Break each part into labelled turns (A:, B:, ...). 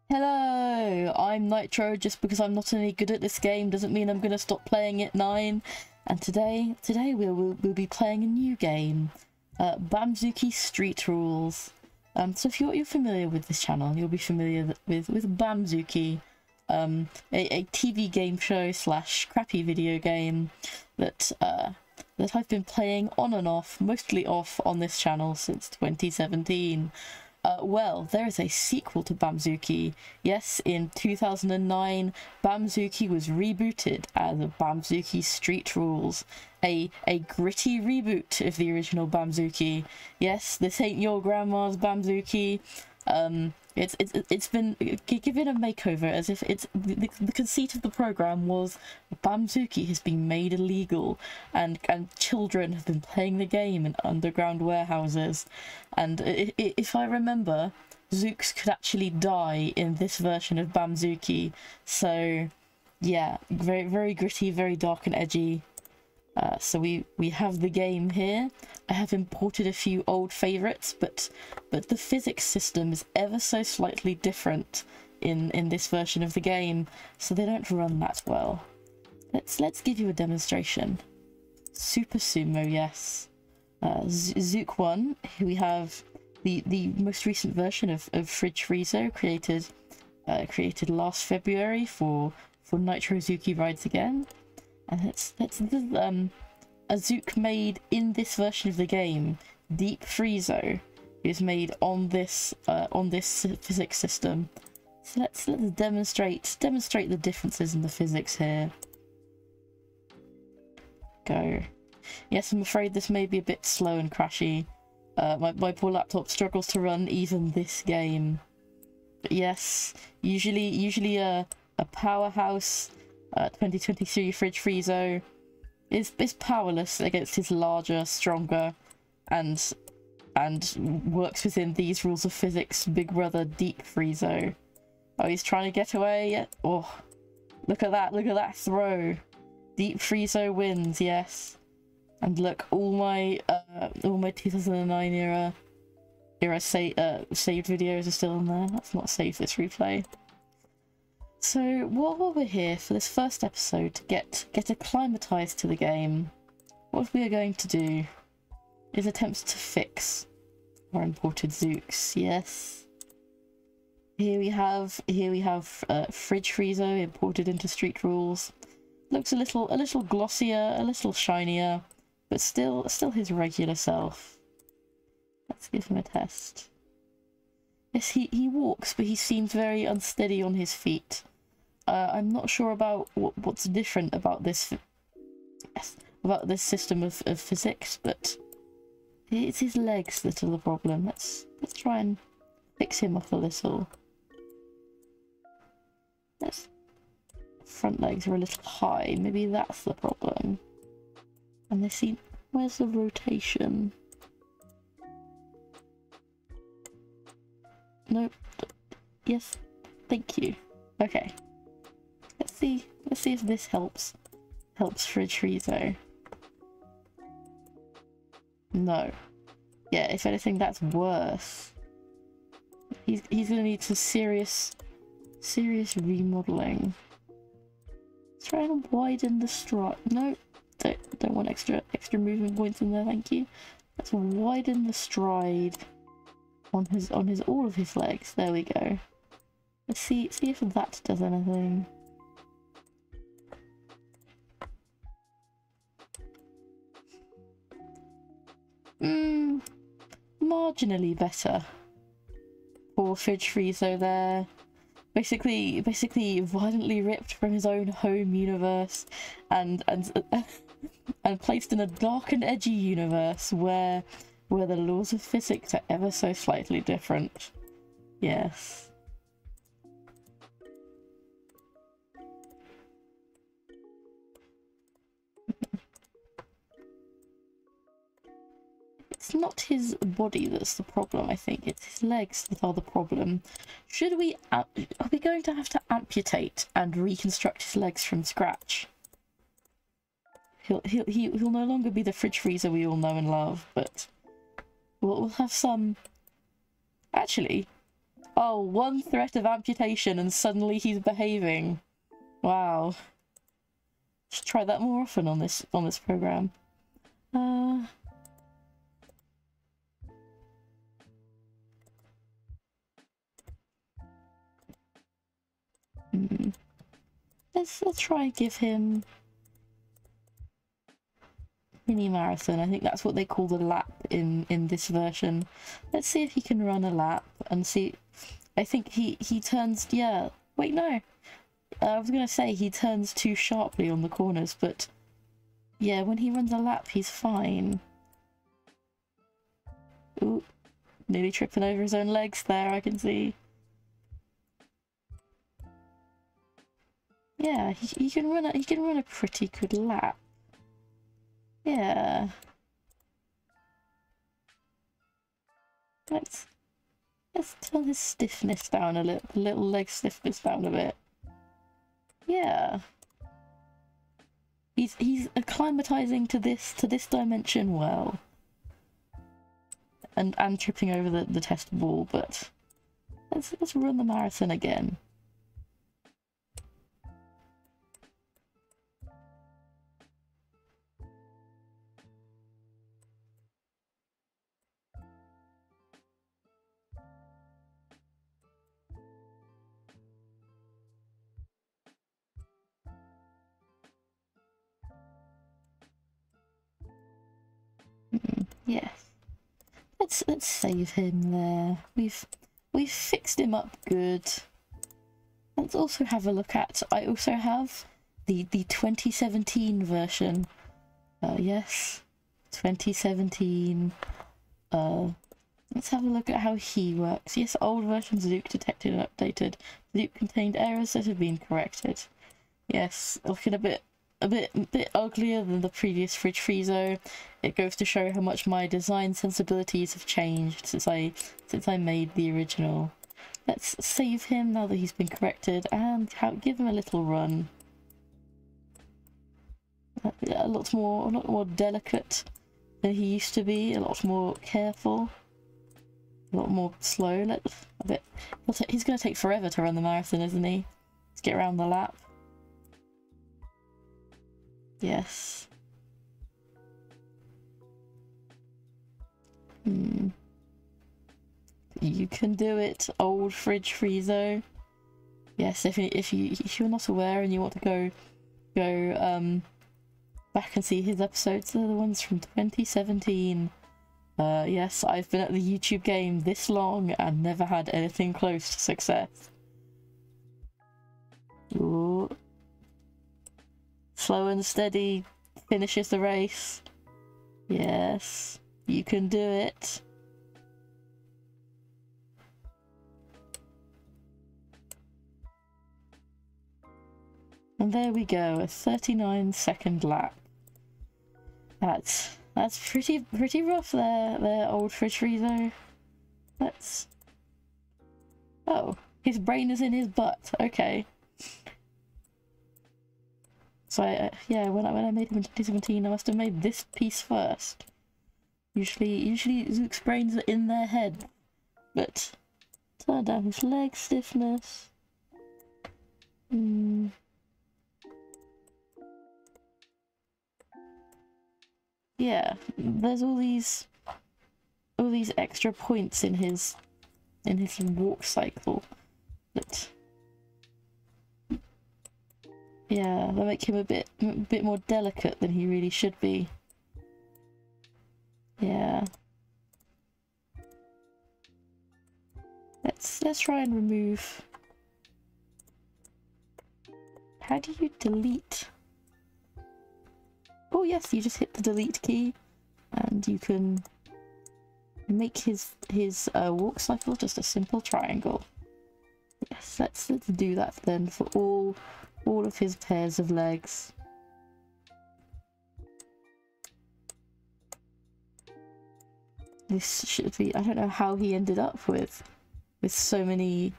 A: Hello, I'm Nitro. Just because I'm not any good at this game doesn't mean I'm gonna stop playing at 9. And today we'll be playing a new game, BAMZOOKi Street Rules. So if you're familiar with this channel, you'll be familiar with BAMZOOKi, a TV game show slash crappy video game that I've been playing on and off, mostly off on this channel since 2017. Well, there is a sequel to BAMZOOKi. Yes, in 2009, BAMZOOKi was rebooted as BAMZOOKi Street Rules, a gritty reboot of the original BAMZOOKi. Yes, this ain't your grandma's BAMZOOKi. It's been given a makeover, as if the conceit of the program was BAMZOOKi has been made illegal, and children have been playing the game in underground warehouses. And if I remember, Zooks could actually die in this version of BAMZOOKi. So yeah, very gritty, very dark and edgy. So we have the game here. I have imported a few old favourites, but the physics system is ever so slightly different in this version of the game, so they don't run that well. Let's give you a demonstration. Super Sumo, yes. Zook 1. Here we have the most recent version of Fridge Friezo, created last February for Nitrozooki Rides Again. And this a Zook made in this version of the game. Deep Friezo is made on this physics system. So let's demonstrate the differences in the physics here. Go. Yes, I'm afraid this may be a bit slow and crashy. My poor laptop struggles to run even this game. But yes, usually a powerhouse 2023 Fridge Friezo is powerless against his larger, stronger, and works within these rules of physics Big Brother Deep Friezo. Oh, he's trying to get away. Oh, look at that throw. Deep Friezo wins, yes. And look, all my 2009 era saved videos are still in there. Let's not save this replay. So while we're here for this first episode to get acclimatized to the game, what we are going to do is attempt to fix our imported Zooks. Yes. Here we have Fridge Friezo imported into Street Rules. Looks a little glossier, a little shinier, but still his regular self. Let's give him a test. Yes, he walks, but he seems very unsteady on his feet. I'm not sure about what's different about this system of physics, but it's his legs that are the problem. Let's try and fix him up a little. Front legs are a little high. Maybe that's the problem. And they seem. Where's the rotation? Nope. Yes. Thank you. Okay. Let's see if this helps Fridge Friezo. No. Yeah, if anything, that's worse. He's gonna need some serious remodeling. Let's try and widen the stride. No, don't want extra movement points in there, thank you. Let's widen the stride on all of his legs. There we go. Let's see if that does anything. Marginally better. Poor Fridge Friezo there. Basically violently ripped from his own home universe and placed in a dark and edgy universe where the laws of physics are ever so slightly different. Yes. It's not his body that's the problem, I think. It's his legs that are the problem. Are we going to have to amputate and reconstruct his legs from scratch? He'll no longer be the Fridge Friezo we all know and love, but we'll have some. Actually, Oh, one threat of amputation and suddenly he's behaving. Wow. Should try that more often on this program. Let's try give him mini marathon. I think that's what they call the lap in this version. Let's see if he can run a lap and see. I think he turns. Yeah. Wait, no. I was gonna say he turns too sharply on the corners, but yeah, when he runs a lap, he's fine. Ooh, nearly tripping over his own legs there. I can see. Yeah, he can run a pretty good lap. Yeah. Let's turn his stiffness down a little leg stiffness down a bit. Yeah. He's acclimatizing to this dimension well. And tripping over the test ball, but let's run the marathon again. Yes. Let's save him there. We've fixed him up good. Let's also have a look at. I also have the 2017 version. Yes, 2017. Let's have a look at how he works. Yes, old version Zook detected and updated. Zook contained errors that have been corrected. Yes, looking a bit uglier than the previous Fridge Friezo. It goes to show how much my design sensibilities have changed since I made the original. Let's save him now that he's been corrected and give him a little run. A lot more delicate than he used to be. A lot more careful. A lot more slow. He's going to take forever to run the marathon, isn't he? Let's get around the lap. Yes. You can do it, old Fridge Friezo. Yes, if you're not aware and you want to go back and see his episodes, they're the ones from 2017. Yes, I've been at the YouTube game this long and never had anything close to success. Ooh. Slow and steady finishes the race. Yes, you can do it. And there we go, a 39-second lap. That's pretty rough there, old Fridge Friezo. Oh, his brain is in his butt. Okay. So yeah, when I made him in 2017, I must have made this piece first. Usually Zook's brains are in their head, but turn down his leg stiffness. Yeah, there's all these extra points in his walk cycle that. Yeah, they make him a bit more delicate than he really should be. Yeah. Let's try and remove. How do you delete? Oh yes, you just hit the delete key, and you can make his walk cycle just a simple triangle. Yes, let's do that then for all of his pairs of legs. This should be. I don't know how he ended up with so many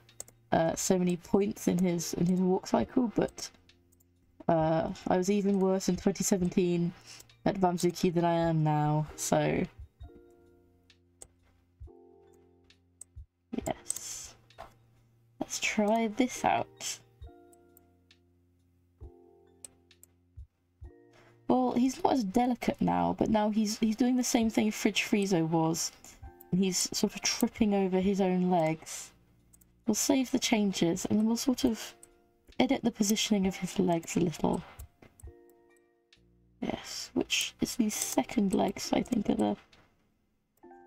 A: points in his walk cycle, but I was even worse in 2017 at BAMZOOKi than I am now. So yes, Let's try this out. Well, he's not as delicate now, but now he's doing the same thing Fridge Friezo was. And he's sort of tripping over his own legs. We'll save the changes, and then we'll sort of edit the positioning of his legs a little. Yes, which is these second legs, I think, are the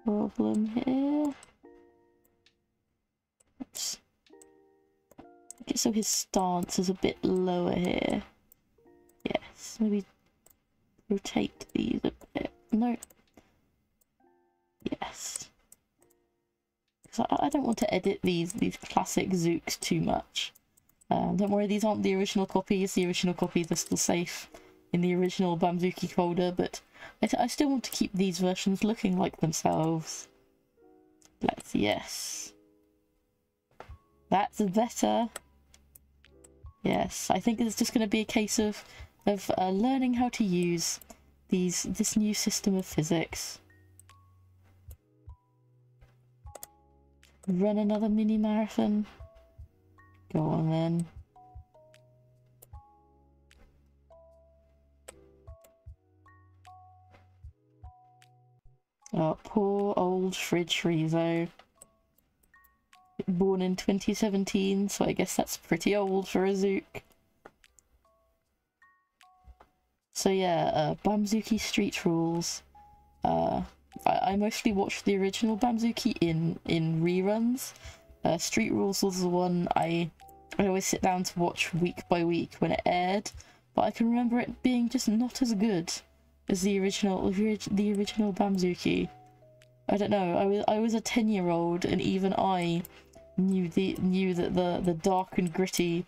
A: problem here. Let's make it so his stance is a bit lower here. Yes, maybe rotate these a bit. No. Yes. Because I don't want to edit these classic Zooks too much. Don't worry, these aren't the original copies. The original copies are still safe in the original BAMZOOKi folder, but I still want to keep these versions looking like themselves. Yes. That's better. Yes, I think it's just going to be a case of learning how to use this new system of physics. Run another mini marathon. Go on then. Oh, poor old Fridge Friezo. Born in 2017, so I guess that's pretty old for a Zook. So yeah, BAMZOOKi Street Rules. I mostly watched the original BAMZOOKi in reruns. Street Rules was the one I always sit down to watch week by week when it aired, but I can remember it being just not as good as the original BAMZOOKi. I don't know. I was a 10-year-old, and even I knew that the dark and gritty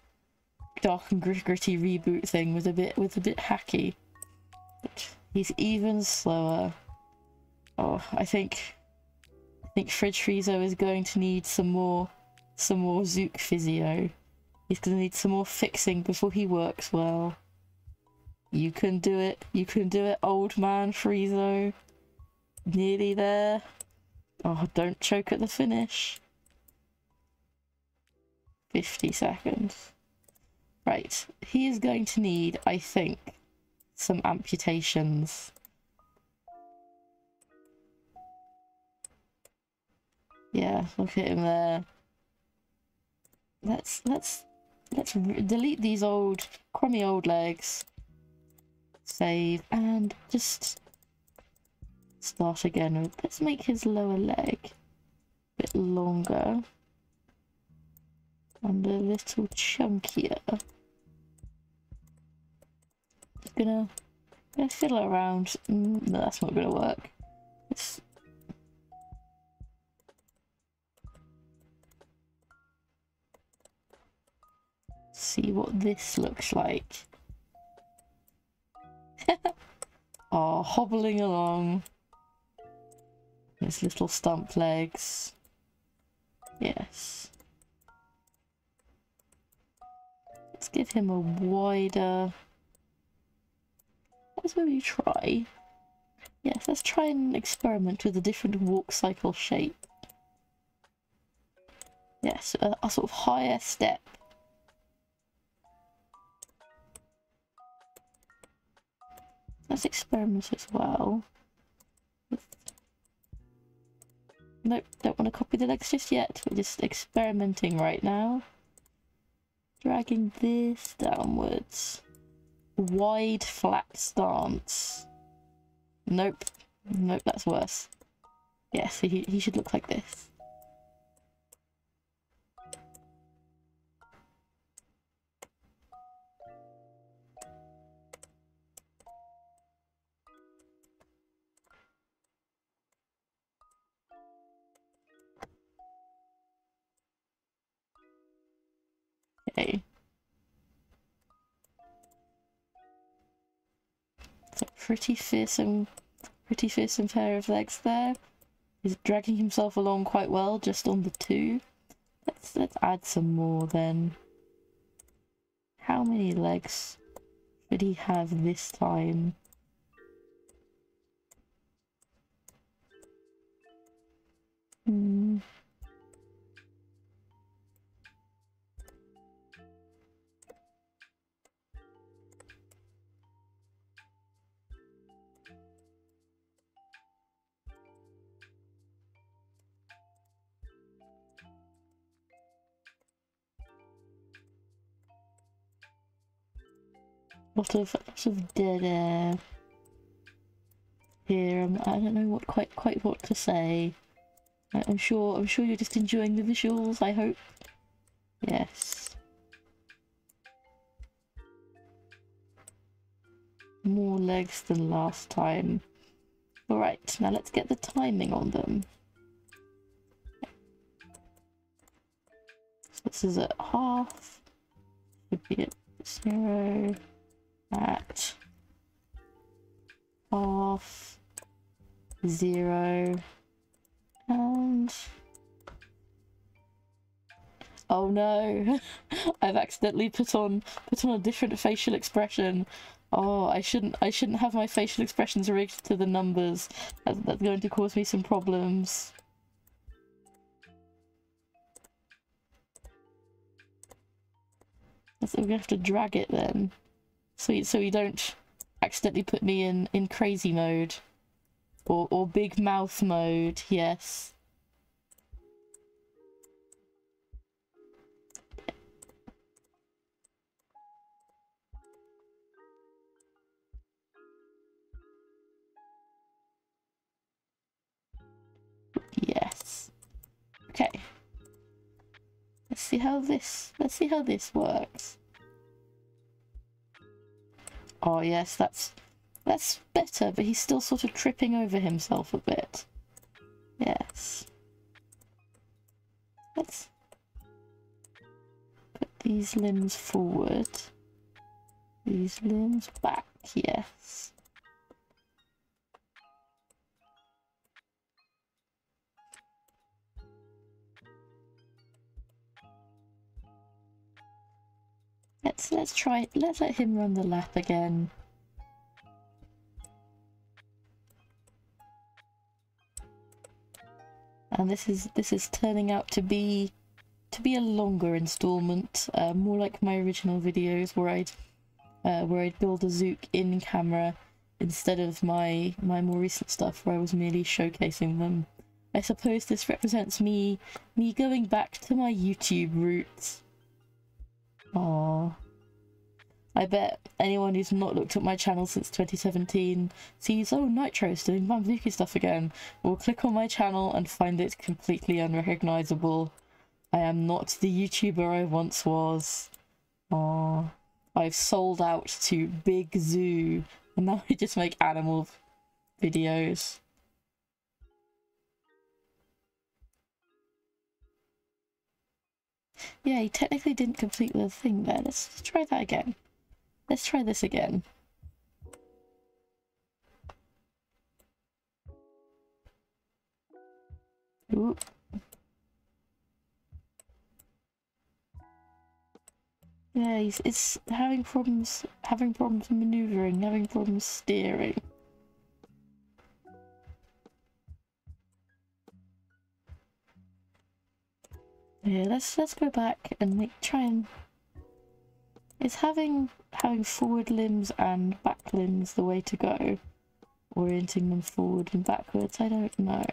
A: reboot thing was a bit hacky. But he's even slower. Oh, I think Fridge Friezo is going to need some more Zook physio. He's going to need some more fixing before he works well. You can do it. You can do it, old man Friezo. Nearly there. Oh, don't choke at the finish. 50 seconds. Right, he is going to need, I think, some amputations. Yeah, look at him there. Let's delete these crummy old legs. Save and just start again. Let's make his lower leg a bit longer and a little chunkier. Just gonna fiddle around. No, that's not gonna work. Let's see what this looks like. Oh, hobbling along. His little stump legs. Yes. Let's give him a wider... Let's maybe try. Yes, let's try and experiment with a different walk cycle shape. Yes, a sort of higher step. Let's experiment as well. Nope, don't want to copy the legs just yet. We're just experimenting right now. Dragging this downwards. Wide, flat stance. Nope. Nope, that's worse. Yes, he should look like this. Okay. So pretty fearsome pair of legs there. He's dragging himself along quite well just on the two. Let's add some more then. How many legs should he have this time? Lot of dead air here. I don't know quite what to say. I'm sure you're just enjoying the visuals, I hope. Yes. More legs than last time. Alright, now let's get the timing on them. So this is at half. Should be at 0. At half. 0. And... oh no! I've accidentally put on a different facial expression. Oh, I shouldn't have my facial expressions rigged to the numbers. That's going to cause me some problems. So we're gonna have to drag it then, so you don't accidentally put me in crazy mode or big mouth mode. Yes. Yes. Okay. Let's see how this works. Oh yes, that's better, but he's still sort of tripping over himself a bit. Yes. Let's put these limbs forward. These limbs back, yes. Let's let him run the lap again. And this is turning out to be a longer installment, more like my original videos where I'd build a Zook in camera instead of my more recent stuff where I was merely showcasing them. I suppose this represents me going back to my YouTube roots. Aww. I bet anyone who's not looked at my channel since 2017 sees, oh, Nitro's doing BAMZOOKi stuff again, will click on my channel and find it completely unrecognisable. I am not the YouTuber I once was. Aww. I've sold out to Big Zoo, and now I just make animal videos. Yeah, he technically didn't complete the thing there. Let's try that again. Let's try this again. Ooh. Yeah, it's having problems maneuvering, having problems steering. Yeah, let's go back and try and... is having forward limbs and back limbs the way to go? Orienting them forward and backwards, I don't know.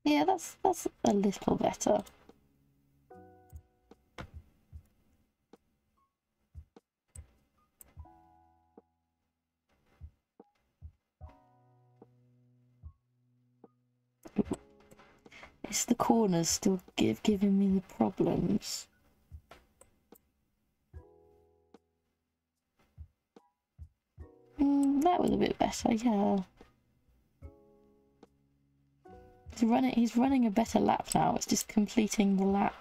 A: Yeah, that's a little better. It's the corners still giving me the problems. That was a bit better, yeah. He's running a better lap now. It's just completing the lap.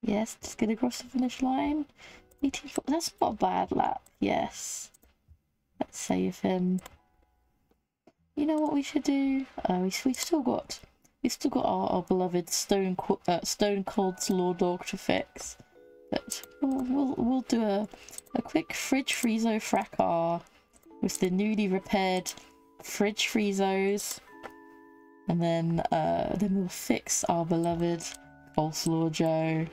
A: Yes, just get across the finish line. 84. That's not a bad lap. Yes. Let's save him. You know what we should do? We've still got our beloved Stone Cold's Law Dog to fix. But we'll do a quick fridge friezo fracas with the newly repaired fridge friezos. And then we'll fix our beloved Coleslaw Joe.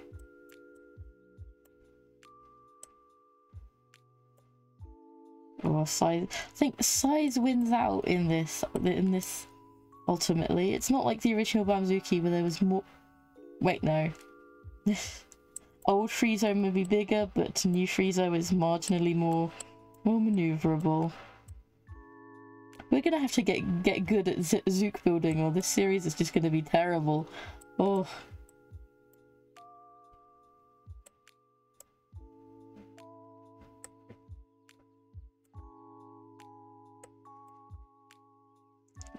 A: Or size. I think size wins out in this. Ultimately, it's not like the original BAMZOOKi where there was more. Wait, no. Old Friezo may be bigger, but new Friezo is marginally more maneuverable. We're gonna have to get good at Zook building, or this series is just gonna be terrible. Oh.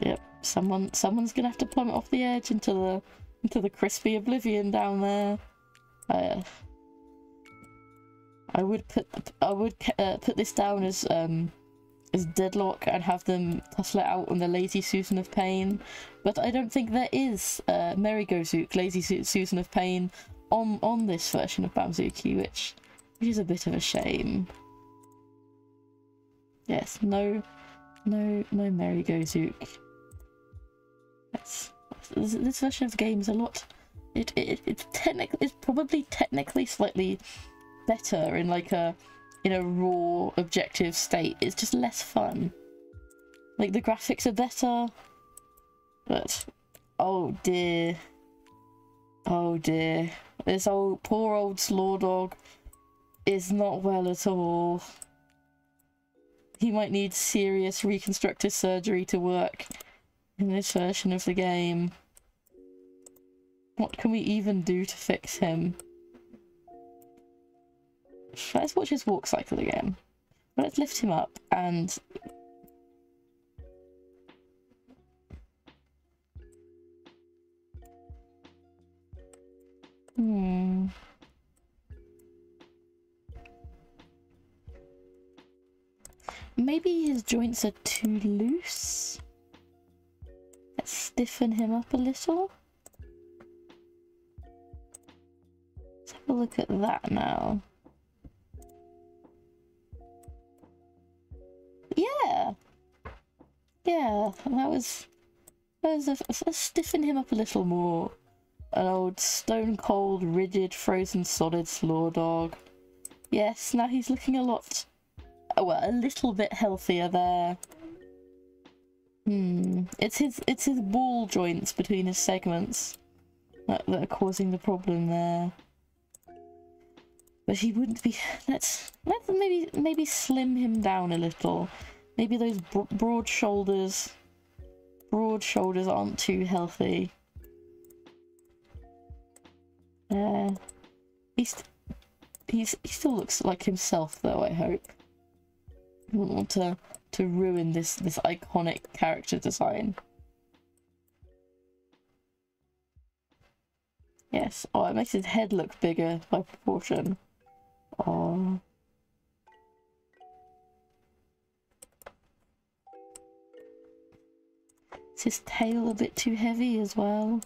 A: Yep, someone's gonna have to plummet off the edge into the crispy oblivion down there. I would put this down as Deadlock and have them tussle it out on the Lazy Susan of Pain, but I don't think there is Merry-Go-Zook, Lazy Susan of Pain on this version of BAMZOOKi, which is a bit of a shame. Yes, no Merry-Go-Zook. This version of the game is a lot. It's probably technically slightly better in like a raw objective state. It's just less fun. Like the graphics are better, but oh dear, this poor old Slaw Dog is not well at all. He might need serious reconstructive surgery to work in this version of the game. What can we even do to fix him? Let's watch his walk cycle again. Let's lift him up and... Maybe his joints are too loose? Let's stiffen him up a little. Let's have a look at that now. Yeah, let's stiffen him up a little more. An old stone cold, rigid, frozen solid Slaw Dog. Yes, now he's looking a little bit healthier there. It's his ball joints between his segments that are causing the problem there. But he wouldn't be. Let's maybe slim him down a little. Maybe those broad shoulders aren't too healthy. He still looks like himself though, I hope. I wouldn't want to ruin this iconic character design. Yes. Oh, it makes his head look bigger by proportion. Oh. Is his tail a bit too heavy as well?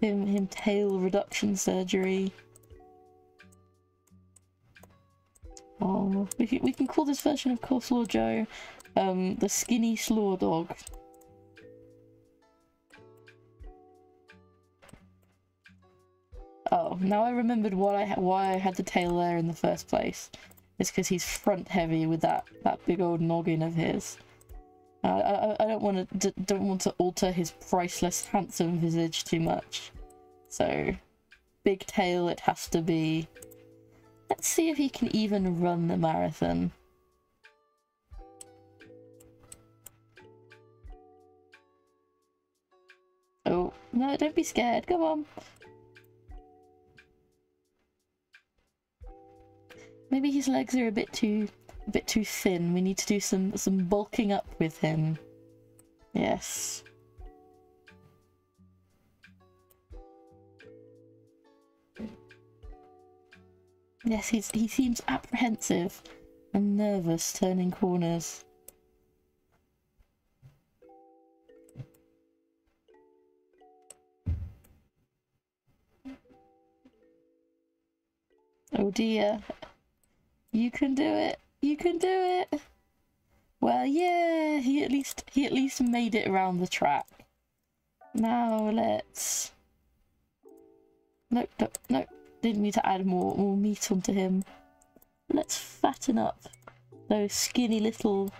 A: Him tail reduction surgery. Oh, we can call this version of Coleslaw Joe the skinny Slaw Dog. Oh, now I remembered why I had the tail there in the first place. It's because he's front heavy with that big old noggin of his. I don't want to alter his priceless handsome visage too much. So, big tail it has to be. Let's see if he can even run the marathon. Oh, no, don't be scared. Come on. Maybe his legs are a bit too thin. We need to do some bulking up with him. Yes. Yes, he seems apprehensive and nervous turning corners. Oh dear. You can do it. You can do it. Well, yeah, he at least made it around the track. Now let's... Nope, nope, nope. Didn't need to add more meat onto him. Let's fatten up those skinny little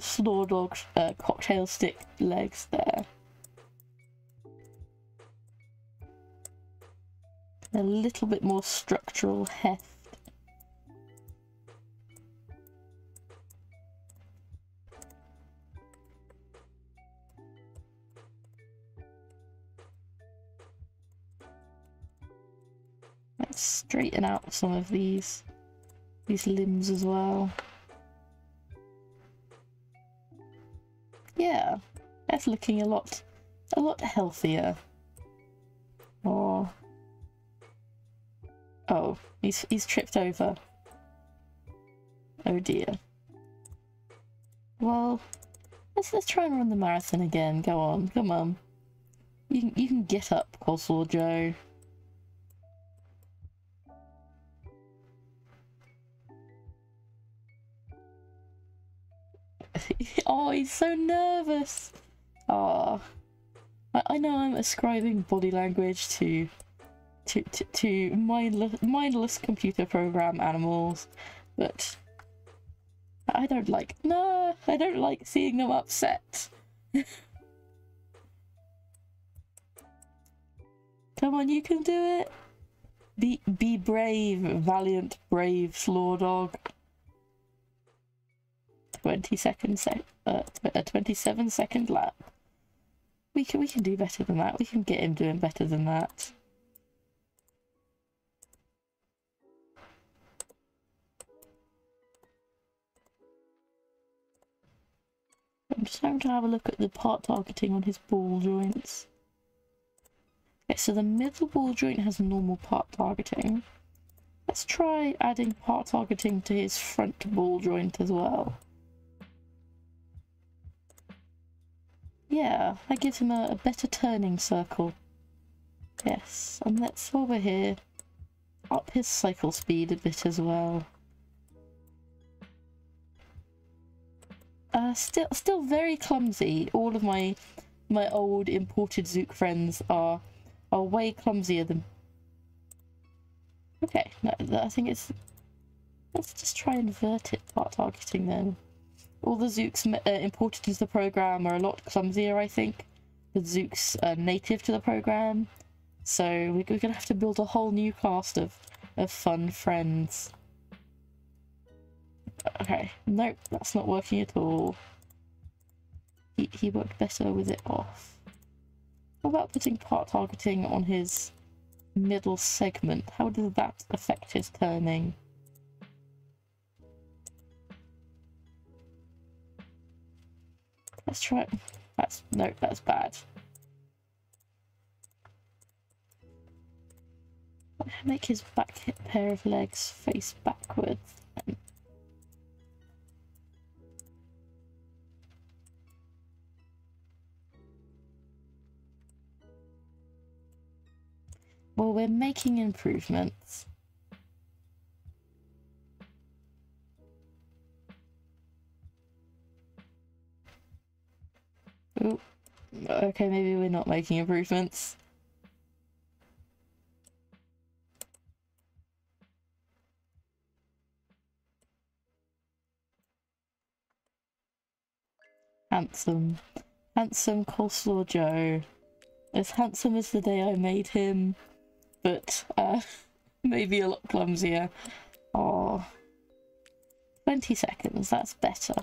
A: slaw dog cocktail stick legs there. A little bit more structural heft. Let's straighten out some of these limbs as well. Yeah, that's looking a lot healthier. Oh, oh, he's tripped over. Oh dear. Well, let's try and run the marathon again. Go on, come on. You can get up, Coleslaw Joe. Oh, he's so nervous. Oh, I know I'm ascribing body language to mindless computer program animals, but I don't like seeing them upset. Come on, you can do it. Be brave, valiant, brave slaw dog. 27 second lap. We can do better than that. We can get him doing better than that. I'm just having to have a look at the part targeting on his ball joints. Okay, so the middle ball joint has normal part targeting. Let's try adding part targeting to his front ball joint as well. Yeah, that gives him a better turning circle. Yes, and let's, while we're here, up his cycle speed a bit as well. Still very clumsy. All of my old imported Zook friends are way clumsier than... Okay, no, I think it's... Let's just try and invert it, part targeting then. All the Zooks imported into the program are a lot clumsier, I think. The Zooks are native to the program. So we're going to have to build a whole new cast of fun friends. Okay, nope, that's not working at all. He worked better with it off. What about putting part targeting on his middle segment? How does that affect his turning? Let's try it. Nope, that's bad. Make his back pair of legs face backwards. Well, we're making improvements. Ooh. Okay, maybe we're not making improvements. Handsome. Handsome Coleslaw Joe. As handsome as the day I made him, but maybe a lot clumsier. Oh, 20 seconds, that's better.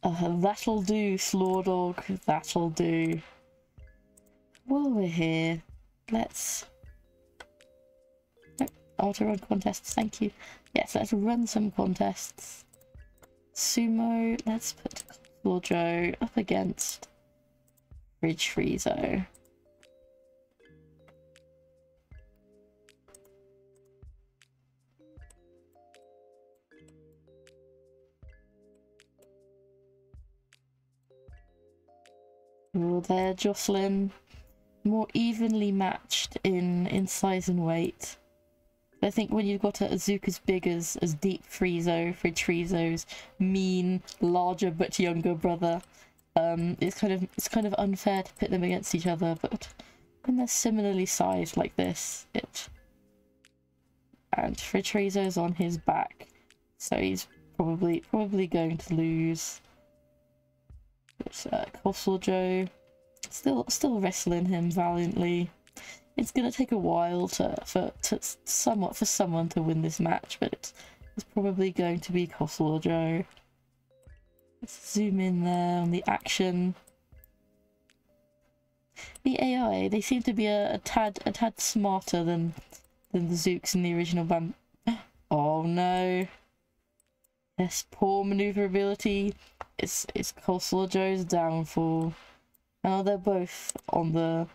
A: That'll do, Slaw Dog, that'll do. While we're here, let's... Nope, I want to run contests, thank you. Yes, let's run some contests. Sumo, let's put Coleslaw Joe up against Fridge Friezo. Oh, there, Jocelyn. More evenly matched in size and weight. I think when you've got a Zook as big as Deep Friezo, Fridge Friezo's mean, larger but younger brother, It's kind of unfair to pit them against each other, but when they're similarly sized like this, and Fritrezo's on his back, so he's probably going to lose. But Coastal Joe still wrestling him valiantly. It's gonna take a while for someone to win this match, but it's probably going to be Coastal Joe. Let's zoom in there on the action. The AI, they seem to be a tad smarter than the Zooks in the original Bam. Oh no! Yes, poor maneuverability. It's Coastal Joe's downfall. Now they're both on the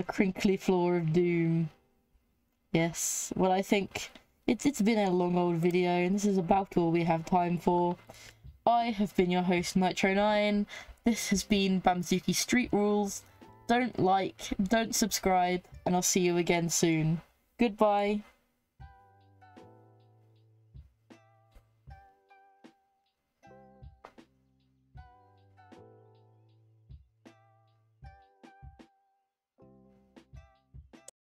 A: crinkly floor of doom. Yes, well, I think it's been a long old video, and this is about all we have time for. I have been your host, Nitro9. This has been BAMZOOKi Street Rules. Don't like, don't subscribe, and I'll see you again soon. Goodbye.